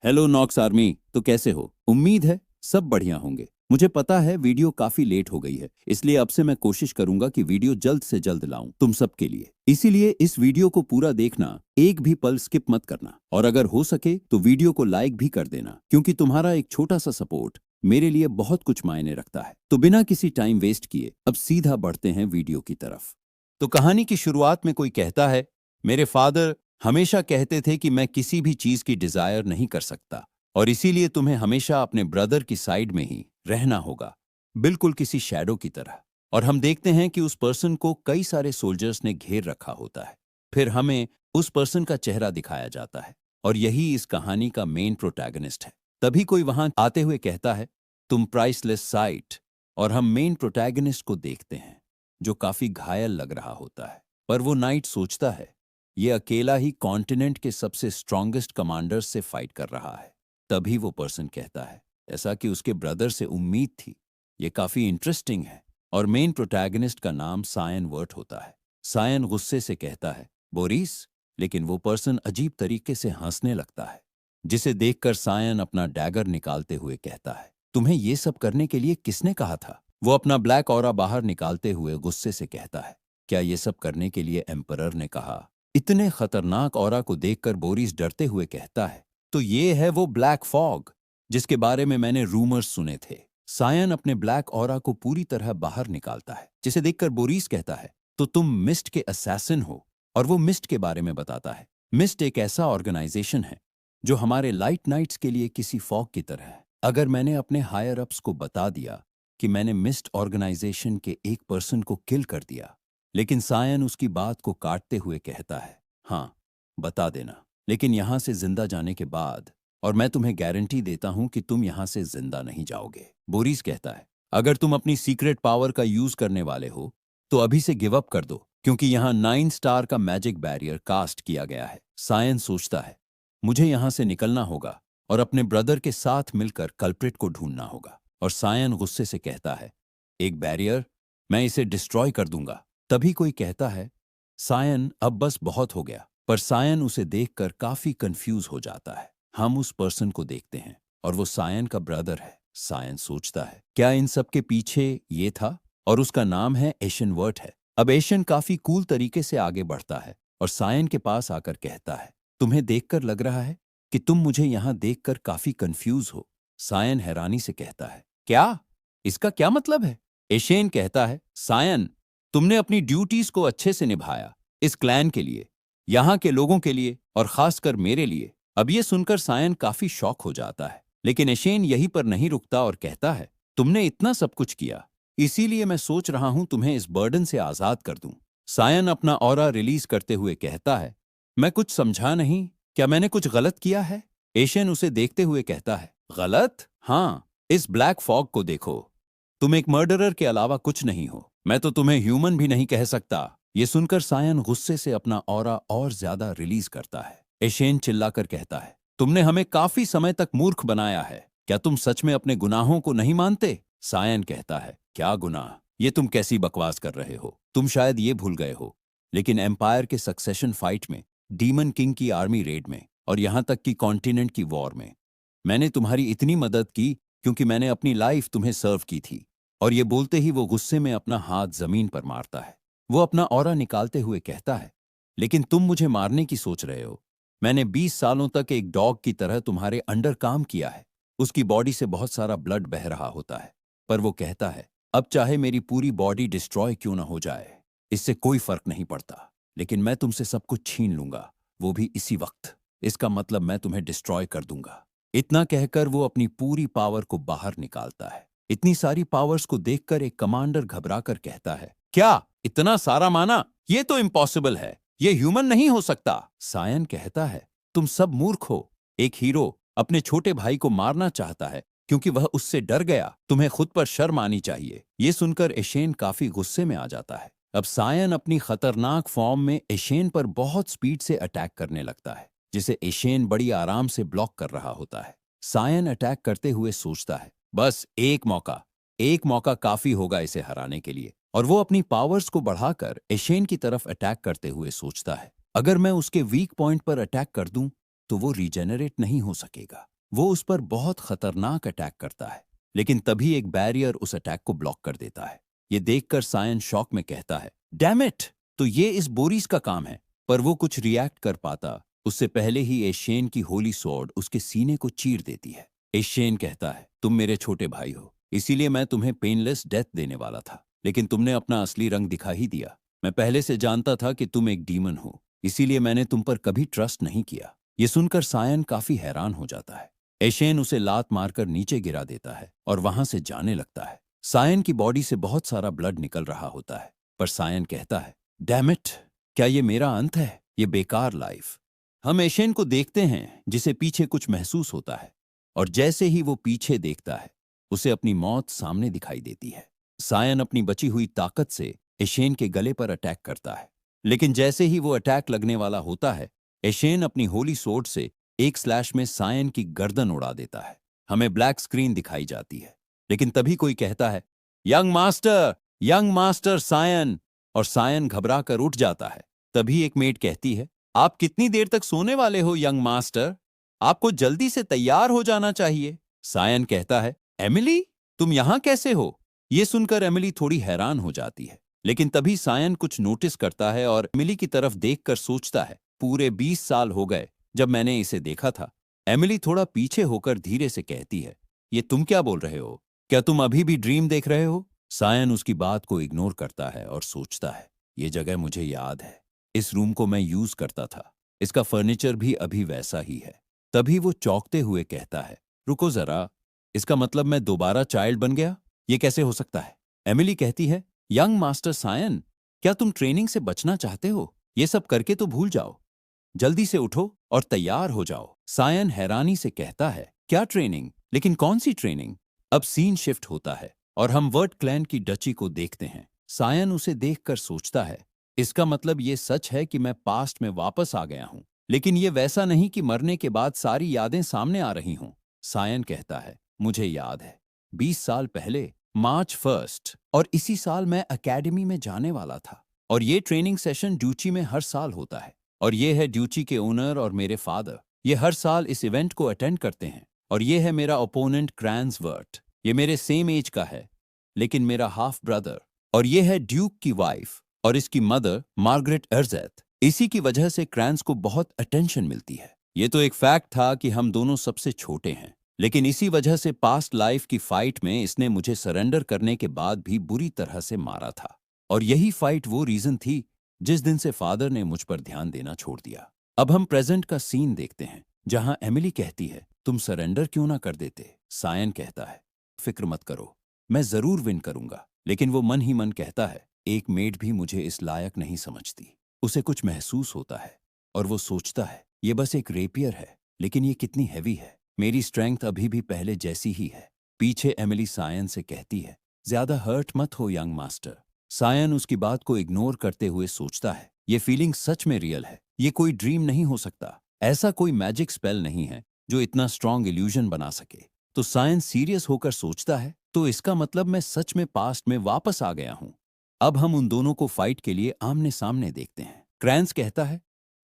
Hello Knox army. तो कैसे हो? उम्मीद है सब बढ़िया होंगे। मुझे पता है वीडियो काफी लेट हो गई है, इसलिए अब से मैं कोशिश करूंगा कि वीडियो जल्द से जल्द लाऊं तुम सबके लिए। इसीलिए इस वीडियो को पूरा देखना, एक भी पल स्किप मत करना, और अगर हो सके तो वीडियो को लाइक भी कर देना, क्योंकि तुम्हारा एक छोटा सा सपोर्ट मेरे लिए बहुत कुछ मायने रखता है। तो बिना किसी टाइम वेस्ट किए अब सीधा बढ़ते हैं वीडियो की तरफ। तो कहानी की शुरुआत में कोई कहता है, मेरे फादर हमेशा कहते थे कि मैं किसी भी चीज की डिजायर नहीं कर सकता, और इसीलिए तुम्हें हमेशा अपने ब्रदर की साइड में ही रहना होगा, बिल्कुल किसी शैडो की तरह। और हम देखते हैं कि उस पर्सन को कई सारे सोल्जर्स ने घेर रखा होता है। फिर हमें उस पर्सन का चेहरा दिखाया जाता है, और यही इस कहानी का मेन प्रोटैगनिस्ट है। तभी कोई वहां आते हुए कहता है, तुम प्राइसलेस साइट। और हम मेन प्रोटैगनिस्ट को देखते हैं, जो काफी घायल लग रहा होता है। पर वो नाइट सोचता है, ये अकेला ही कॉन्टिनेंट के सबसे स्ट्रॉन्गेस्ट कमांडर्स से फाइट कर रहा है। तभी वो पर्सन कहता है, ऐसा कि उसके ब्रदर से उम्मीद थी। ये काफी इंटरेस्टिंग है। और मेन प्रोटैगनिस्ट का नाम सायन वर्ट होता है। सायन गुस्से से कहता है, बोरिस। लेकिन वो पर्सन अजीब तरीके से हंसने लगता है, जिसे देखकर सायन अपना डैगर निकालते हुए कहता है, तुम्हें ये सब करने के लिए किसने कहा था? वो अपना ब्लैक ऑरा बाहर निकालते हुए गुस्से से कहता है, क्या ये सब करने के लिए एम्परर ने कहा? इतने खतरनाक ऑरा को देखकर बोरिस डरते हुए कहता है, तो ये है वो ब्लैक फॉग जिसके बारे में मैंने रूमर्स सुने थे। सायन अपने ब्लैक ऑरा को पूरी तरह बाहर निकालता है, जिसे देखकर बोरिस कहता है, तो तुम मिस्ट के असैसिन हो। और वो मिस्ट के बारे में बताता है। मिस्ट एक ऐसा ऑर्गेनाइजेशन है जो हमारे लाइट नाइट्स के लिए किसी फॉग की तरह है। अगर मैंने अपने हायर अप्स को बता दिया कि मैंने मिस्ट ऑर्गेनाइजेशन के एक पर्सन को किल कर दिया, लेकिन सायन उसकी बात को काटते हुए कहता है, हाँ बता देना, लेकिन यहां से जिंदा जाने के बाद, और मैं तुम्हें गारंटी देता हूं कि तुम यहां से जिंदा नहीं जाओगे। बोरिस कहता है, अगर तुम अपनी सीक्रेट पावर का यूज करने वाले हो तो अभी से गिव अप कर दो, क्योंकि यहां 9 स्टार का मैजिक बैरियर कास्ट किया गया है। सायन सोचता है, मुझे यहां से निकलना होगा और अपने ब्रदर के साथ मिलकर कल्प्रिट को ढूंढना होगा। और सायन गुस्से से कहता है, एक बैरियर, मैं इसे डिस्ट्रॉय कर दूंगा। तभी कोई कहता है, सायन अब बस बहुत हो गया। पर सायन उसे देखकर काफी कंफ्यूज हो जाता है। हम उस पर्सन को देखते हैं, और वो सायन का ब्रदर है। सायन सोचता है, क्या इन सब के पीछे ये था? और उसका नाम है एशियन वर्ट है। अब एशियन काफी कूल तरीके से आगे बढ़ता है और सायन के पास आकर कहता है, तुम्हें देखकर लग रहा है कि तुम मुझे यहां देखकर काफी कंफ्यूज हो। सायन हैरानी से कहता है, क्या? इसका क्या मतलब है? एशियन कहता है, सायन, तुमने अपनी ड्यूटीज को अच्छे से निभाया, इस क्लैन के लिए, यहाँ के लोगों के लिए, और खासकर मेरे लिए। अब ये सुनकर सायन काफी शॉक हो जाता है, लेकिन एशेन यहीं पर नहीं रुकता और कहता है, तुमने इतना सब कुछ किया, इसीलिए मैं सोच रहा हूं तुम्हें इस बर्डन से आजाद कर दूं। सायन अपना ऑरा रिलीज करते हुए कहता है, मैं कुछ समझा नहीं, क्या मैंने कुछ गलत किया है? एशियन उसे देखते हुए कहता है, गलत? हाँ, इस ब्लैक फॉग को देखो, तुम एक मर्डरर के अलावा कुछ नहीं हो। मैं तो तुम्हें ह्यूमन भी नहीं कह सकता। ये सुनकर सायन गुस्से से अपना ऑरा और ज्यादा रिलीज करता है। एशेन चिल्लाकर कहता है, तुमने हमें काफी समय तक मूर्ख बनाया है, क्या तुम सच में अपने गुनाहों को नहीं मानते? सायन कहता है, क्या गुनाह? ये तुम कैसी बकवास कर रहे हो? तुम शायद ये भूल गए हो, लेकिन एम्पायर के सक्सेशन फाइट में, डीमन किंग की आर्मी रेड में, और यहां तक कि कॉन्टिनेंट की वॉर में मैंने तुम्हारी इतनी मदद की क्योंकि मैंने अपनी लाइफ तुम्हें सर्व की थी। और ये बोलते ही वो गुस्से में अपना हाथ जमीन पर मारता है। वो अपना ऑरा निकालते हुए कहता है, लेकिन तुम मुझे मारने की सोच रहे हो। मैंने 20 सालों तक एक डॉग की तरह तुम्हारे अंडर काम किया है। उसकी बॉडी से बहुत सारा ब्लड बह रहा होता है, पर वो कहता है, अब चाहे मेरी पूरी बॉडी डिस्ट्रॉय क्यों ना हो जाए, इससे कोई फर्क नहीं पड़ता, लेकिन मैं तुमसे सब कुछ छीन लूंगा, वो भी इसी वक्त। इसका मतलब मैं तुम्हें डिस्ट्रॉय कर दूंगा। इतना कहकर वो अपनी पूरी पावर को बाहर निकालता है। इतनी सारी पावर्स को देखकर एक कमांडर घबराकर कहता है, क्या इतना सारा माना? ये तो इम्पॉसिबल है, ये ह्यूमन नहीं हो सकता। सायन कहता है, तुम सब मूर्ख हो। एक हीरो अपने छोटे भाई को मारना चाहता है क्योंकि वह उससे डर गया। तुम्हें खुद पर शर्म आनी चाहिए। ये सुनकर एशेन काफी गुस्से में आ जाता है। अब सायन अपनी खतरनाक फॉर्म में एशेन पर बहुत स्पीड से अटैक करने लगता है, जिसे एशेन बड़ी आराम से ब्लॉक कर रहा होता है। सायन अटैक करते हुए सोचता है, बस एक मौका काफी होगा इसे हराने के लिए। और वो अपनी पावर्स को बढ़ाकर एशेन की तरफ अटैक करते हुए सोचता है, अगर मैं उसके वीक पॉइंट पर अटैक कर दूं तो वो रीजेनरेट नहीं हो सकेगा। वो उस पर बहुत खतरनाक अटैक करता है, लेकिन तभी एक बैरियर उस अटैक को ब्लॉक कर देता है। ये देखकर सायन शॉक में कहता है, डैम इट! तो ये इस बोरिस का काम है। पर वो कुछ रिएक्ट कर पाता उससे पहले ही एशेन की होली स्वॉर्ड उसके सीने को चीर देती है। एशेन कहता है, तुम मेरे छोटे भाई हो, इसीलिए मैं तुम्हें पेनलेस डेथ देने वाला था, लेकिन तुमने अपना असली रंग दिखा ही दिया। मैं पहले से जानता था कि तुम एक डीमन हो, इसीलिए मैंने तुम पर कभी ट्रस्ट नहीं किया। ये सुनकर सायन काफी हैरान हो जाता है। एशेन उसे लात मारकर नीचे गिरा देता है और वहां से जाने लगता है। सायन की बॉडी से बहुत सारा ब्लड निकल रहा होता है, पर सायन कहता है, डैम इट! क्या ये मेरा अंत है? ये बेकार लाइफ। हम एशेन को देखते हैं जिसे पीछे कुछ महसूस होता है, और जैसे ही वो पीछे देखता है उसे अपनी मौत सामने दिखाई देती है। सायन अपनी बची हुई ताकत से एशेन के गले पर अटैक करता है, लेकिन जैसे ही वो अटैक लगने वाला होता है, एशेन अपनी होली सोर्ड से एक स्लैश में सायन की गर्दन उड़ा देता है। हमें ब्लैक स्क्रीन दिखाई जाती है, लेकिन तभी कोई कहता है, यंग मास्टर सायन! और सायन घबरा कर उठ जाता है। तभी एक मेड कहती है, आप कितनी देर तक सोने वाले हो यंग मास्टर? आपको जल्दी से तैयार हो जाना चाहिए। सायन कहता है, एमिली, तुम यहां कैसे हो? ये सुनकर एमिली थोड़ी हैरान हो जाती है, लेकिन तभी सायन कुछ नोटिस करता है और एमिली की तरफ देखकर सोचता है, पूरे 20 साल हो गए जब मैंने इसे देखा था। एमिली थोड़ा पीछे होकर धीरे से कहती है, ये तुम क्या बोल रहे हो? क्या तुम अभी भी ड्रीम देख रहे हो? सायन उसकी बात को इग्नोर करता है और सोचता है, ये जगह मुझे याद है। इस रूम को मैं यूज करता था। इसका फर्नीचर भी अभी वैसा ही है। तभी वो चौंकते हुए कहता है, रुको जरा, इसका मतलब मैं दोबारा चाइल्ड बन गया? ये कैसे हो सकता है? एमिली कहती है, यंग मास्टर सायन, क्या तुम ट्रेनिंग से बचना चाहते हो? ये सब करके तो भूल जाओ। जल्दी से उठो और तैयार हो जाओ। सायन हैरानी से कहता है, क्या ट्रेनिंग? लेकिन कौन सी ट्रेनिंग? अब सीन शिफ्ट होता है और हम वर्ड क्लैन की डची को देखते हैं। सायन उसे देखकर सोचता है, इसका मतलब ये सच है कि मैं पास्ट में वापस आ गया हूं, लेकिन ये वैसा नहीं कि मरने के बाद सारी यादें सामने आ रही हों। सायन कहता है, मुझे याद है, 20 साल पहले मार्च 1 और इसी साल मैं एकेडमी में जाने वाला था, और ये ट्रेनिंग सेशन ड्यूची में हर साल होता है। और ये है ड्यूची के ओनर और मेरे फादर। ये हर साल इस इवेंट को अटेंड करते हैं। और ये है मेरा ओपोनेंट क्रैंसवर्थ। ये मेरे सेम एज का है, लेकिन मेरा हाफ ब्रदर। और ये है ड्यूक की वाइफ और इसकी मदर मार्गरेट एर्जेथ। इसी की वजह से क्रैंस को बहुत अटेंशन मिलती है। ये तो एक फैक्ट था कि हम दोनों सबसे छोटे हैं, लेकिन इसी वजह से पास्ट लाइफ की फाइट में इसने मुझे सरेंडर करने के बाद भी बुरी तरह से मारा था। और यही फाइट वो रीजन थी जिस दिन से फादर ने मुझ पर ध्यान देना छोड़ दिया। अब हम प्रेजेंट का सीन देखते हैं, जहां एमिली कहती है, तुम सरेंडर क्यों ना कर देते? सायन कहता है, फिक्र मत करो, मैं जरूर विन करूंगा। लेकिन वो मन ही मन कहता है, एक मेड भी मुझे इस लायक नहीं समझती। उसे कुछ महसूस होता है और वो सोचता है, ये बस एक रेपियर है, लेकिन ये कितनी हैवी है। मेरी स्ट्रेंथ अभी भी पहले जैसी ही है। पीछे एमिली सायन से कहती है, ज्यादा हर्ट मत हो यंग मास्टर। सायन उसकी बात को इग्नोर करते हुए सोचता है, ये फीलिंग सच में रियल है। ये कोई ड्रीम नहीं हो सकता। ऐसा कोई मैजिक स्पेल नहीं है जो इतना स्ट्रॉन्ग इल्यूजन बना सके। तो सायन सीरियस होकर सोचता है, तो इसका मतलब मैं सच में पास्ट में वापस आ गया हूं। अब हम उन दोनों को फाइट के लिए आमने सामने देखते हैं। क्रैंस कहता है,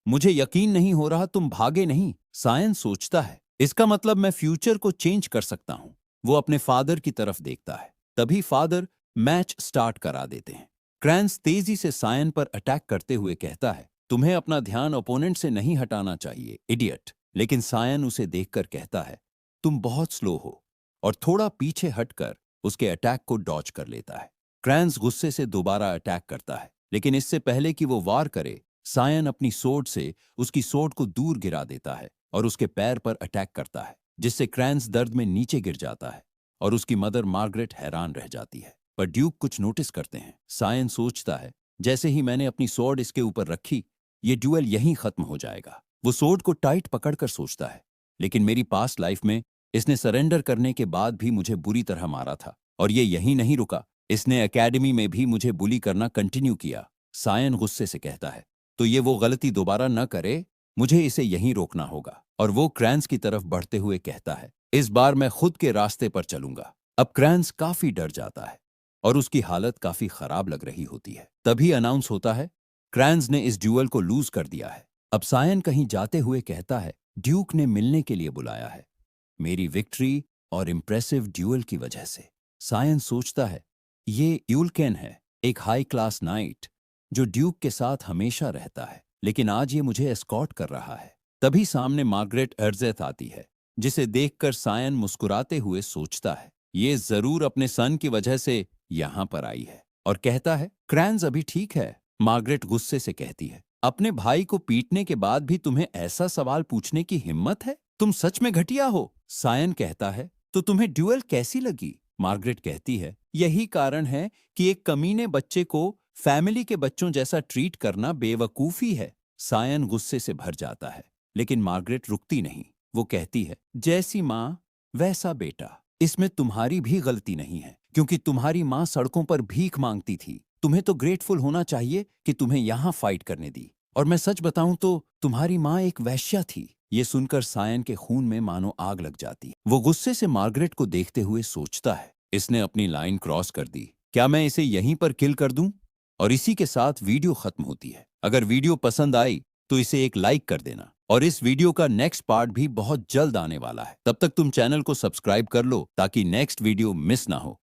मुझे यकीन नहीं हो रहा तुम भागे नहीं। सायन सोचता है, इसका मतलब मैं फ्यूचर को चेंज कर सकता हूं। वो अपने फादर की तरफ देखता है। तभी फादर मैच स्टार्ट करा देते हैं। क्रैंस तेजी से सायन पर अटैक करते हुए कहता है, तुम्हें अपना ध्यान ओपोनेंट से नहीं हटाना चाहिए, इडियट। लेकिन सायन उसे देखकर कहता है, तुम बहुत स्लो हो, और थोड़ा पीछे हटकर उसके अटैक को डॉज कर लेता है। क्रैंस गुस्से से दोबारा अटैक करता है, लेकिन इससे पहले कि वो वार करे, सायन अपनी सोर्ड से उसकी सोर्ड को दूर गिरा देता है और उसके पैर पर अटैक करता है, जिससे क्रैंस दर्द में नीचे गिर जाता है और उसकी मदर मार्गरेट हैरान रह जाती है। पर ड्यूक कुछ नोटिस करते हैं। सायन सोचता है, जैसे ही मैंने अपनी सोर्ड इसके ऊपर रखी, ये ड्यूएल यहीं खत्म हो जाएगा। वो सोर्ड को टाइट पकड़कर सोचता है, लेकिन मेरी पास्ट लाइफ में इसने सरेंडर करने के बाद भी मुझे बुरी तरह मारा था, और ये यहीं नहीं रुका, इसने एकेडमी में भी मुझे बुली करना कंटिन्यू किया। सायन गुस्से से कहता है, तो ये वो गलती दोबारा न करे, मुझे इसे यहीं रोकना होगा। और वो क्रैंस की तरफ बढ़ते हुए कहता है, इस बार मैं खुद के रास्ते पर चलूंगा। अब क्रैंस काफी डर जाता है और उसकी हालत काफी खराब लग रही होती है। तभी अनाउंस होता है, क्रैंस ने इस ड्यूअल को लूज कर दिया है। अब सायन कहीं जाते हुए कहता है, ड्यूक ने मिलने के लिए बुलाया है, मेरी विक्ट्री और इम्प्रेसिव ड्यूअल की वजह से। सायन सोचता है, ये यूलकेन है, एक हाई क्लास नाइट जो ड्यूक के साथ हमेशा रहता है, लेकिन आज ये मुझे एस्कॉर्ट कर रहा है। तभी सामने मार्गरेट एर्जेथ आती है, जिसे देखकर सायन मुस्कुराते हुए सोचता है, ये जरूर अपने सन की वजह से यहां पर आई है, और कहता है, क्रैन्स अभी ठीक है। मार्गरेट गुस्से से कहती है, अपने भाई को पीटने के बाद भी तुम्हें ऐसा सवाल पूछने की हिम्मत है? तुम सच में घटिया हो। सायन कहता है, तो तुम्हें ड्यूअल कैसी लगी? मार्गरेट कहती है, यही कारण है कि एक कमीने बच्चे को फैमिली के बच्चों जैसा ट्रीट करना बेवकूफी है। सायन गुस्से से भर जाता है, लेकिन मार्गरेट रुकती नहीं। वो कहती है, जैसी माँ वैसा बेटा, इसमें तुम्हारी भी गलती नहीं है, क्योंकि तुम्हारी माँ सड़कों पर भीख मांगती थी। तुम्हें तो ग्रेटफुल होना चाहिए कि तुम्हें यहाँ फाइट करने दी। और मैं सच बताऊं तो तुम्हारी माँ एक वैश्या थी। ये सुनकर सायन के खून में मानो आग लग जाती। वो गुस्से से मार्गरेट को देखते हुए सोचता है, इसने अपनी लाइन क्रॉस कर दी। क्या मैं इसे यहीं पर किल कर दूं? और इसी के साथ वीडियो खत्म होती है। अगर वीडियो पसंद आई तो इसे एक लाइक कर देना, और इस वीडियो का नेक्स्ट पार्ट भी बहुत जल्द आने वाला है। तब तक तुम चैनल को सब्सक्राइब कर लो ताकि नेक्स्ट वीडियो मिस ना हो।